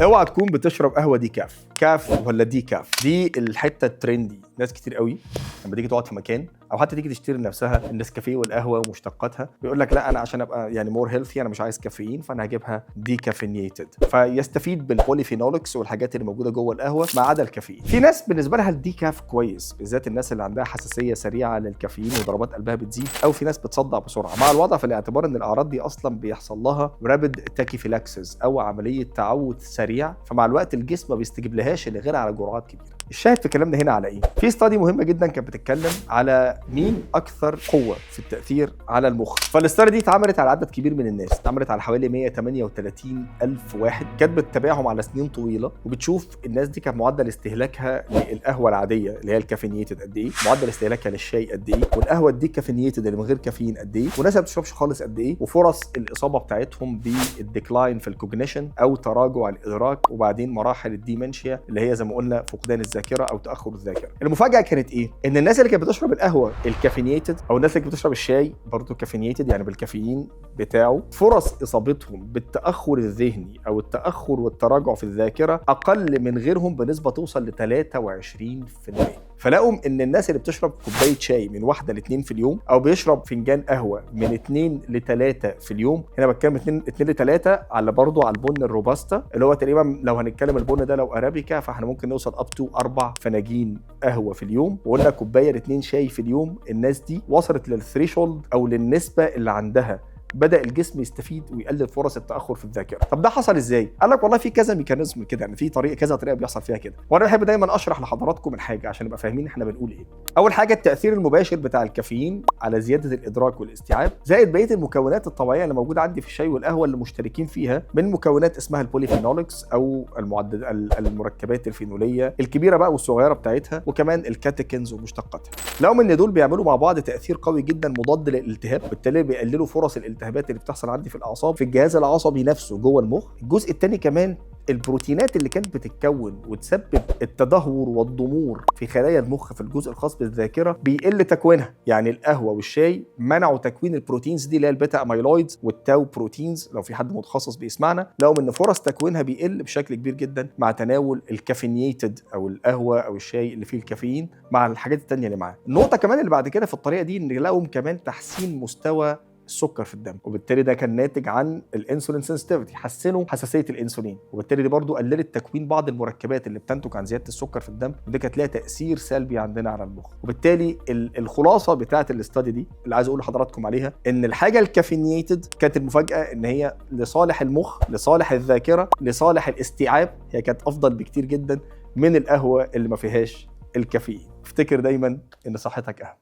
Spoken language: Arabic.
اوعى تكون بتشرب قهوه دي كاف ولا دي كاف. دي الحته الترندي، ناس كتير قوي لما تيجي تقعد في مكان او حتى تيجي تشتري لنفسها النسكافيه والقهوه ومشتقاتها بيقول لك لا انا عشان ابقى يعني مور هيلثي انا مش عايز كافيين فانا هجيبها دي كافينيتد، فيستفيد بالبوليفينولكس والحاجات اللي موجوده جوه القهوه ما عدا الكافيين. في ناس بالنسبه لها الدي كاف كويس، بالذات الناس اللي عندها حساسيه سريعه للكافيين وضربات قلبها بتزيد، او في ناس بتصدع بسرعه، مع الوضع في الاعتبار ان الاعراض دي اصلا بيحصل لها رابيد تاكيفيلاكسس او عمليه تعود سريع، فمع الوقت الجسم ما بيستجيب لهاش الا غير على جرعات كبيره. الشاهد في كلامنا هنا على ايه؟ في استادي مهمه جدا كانت بتتكلم على مين اكثر قوه في التاثير على المخ، فالاستادي دي اتعملت على عدد كبير من الناس، اتعملت على حوالي 138 الف واحد، كانت بتتابعهم على سنين طويله وبتشوف الناس دي كان معدل استهلاكها للقهوه العاديه اللي هي الكافينيتد قد ايه، معدل استهلاكها للشاي قد ايه، والقهوه دي كافينيتد اللي من غير كافيين قد ايه، وناس ما بتشربش خالص قد ايه، وفرص الاصابه بتاعتهم بالديكلاين في الكوجنيشن او تراجع الادراك، وبعدين مراحل الديمنشيا اللي هي زي ما قلنا فقدان الذاكره او تاخر الذاكره. المفاجاه كانت ايه؟ ان الناس اللي كانت بتشرب القهوه الكافينيتد او الناس اللي كانت بتشرب الشاي برضه كافينيتد يعني بالكافيين بتاعه، فرص اصابتهم بالتاخر الذهني او التاخر والتراجع في الذاكره اقل من غيرهم بنسبه توصل ل 23%. فلاقوا ان الناس اللي بتشرب كوبايه شاي من 1 ل 2 في اليوم، او بيشرب فنجان قهوه من 2 ل 3 في اليوم، هنا بتكلم 2 ل 3 على برضه على البن الروباستا اللي هو تقريبا لو هنتكلم البن ده لو ارابيكا فاحنا ممكن نوصل اب تو 4 فناجين قهوه في اليوم، وقلنا كوبايه ل 2 شاي في اليوم. الناس دي وصلت للثريشولد او للنسبه اللي عندها بدأ الجسم يستفيد ويقلل فرص التأخر في الذاكرة. طب ده حصل ازاي؟ قال لك والله في كذا ميكانيزم كده، يعني في كذا طريقة بيحصل فيها كده. وانا بحب دايما اشرح لحضراتكم الحاجة عشان نبقى فاهمين احنا بنقول ايه. اول حاجة التأثير المباشر بتاع الكافيين على زيادة الادراك والاستيعاب، زائد بقية المكونات الطبيعية اللي موجودة عندي في الشاي والقهوة اللي مشتركين فيها من مكونات اسمها البوليفينولكس او المركبات الفينولية الكبيرة بقى والصغيرة بتاعتها، وكمان الكاتيكنز ومشتقاتها. لقوا ان دول بيعملوا مع بعض تأثير قوي جدا مضاد للالتهاب، بالتالي بيقللوا فرص الالتهابات اللي بتحصل عندي في الاعصاب في الجهاز العصبي نفسه جوه المخ. الجزء الثاني كمان البروتينات اللي كانت بتتكون وتسبب التدهور والضمور في خلايا المخ في الجزء الخاص بالذاكره بيقل تكوينها، يعني القهوه والشاي منعوا تكوين البروتينز دي اللي هي البيتا اميلويدز والتاو بروتينز لو في حد متخصص بيسمعنا، لقوا ان فرص تكوينها بيقل بشكل كبير جدا مع تناول الكافينيتد او القهوه او الشاي اللي فيه الكافيين مع الحاجات الثانيه اللي معاه. النقطه كمان اللي بعد كده في الطريقه دي ان لقوا كمان تحسين مستوى السكر في الدم، وبالتالي ده كان ناتج عن الانسولين سنسيتيفيتي، حسنوا حساسيه الانسولين، وبالتالي دي برضو قللت تكوين بعض المركبات اللي بتنتج عن زياده السكر في الدم، ودي كانت لها تاثير سلبي عندنا على المخ. وبالتالي الخلاصه بتاعه الاستادي دي اللي عايز اقول لحضراتكم عليها ان الحاجه الكافينيتد كانت المفاجاه ان هي لصالح المخ، لصالح الذاكره، لصالح الاستيعاب، هي كانت افضل بكتير جدا من القهوه اللي ما فيهاش الكافيين. افتكر دايما ان صحتك اهم.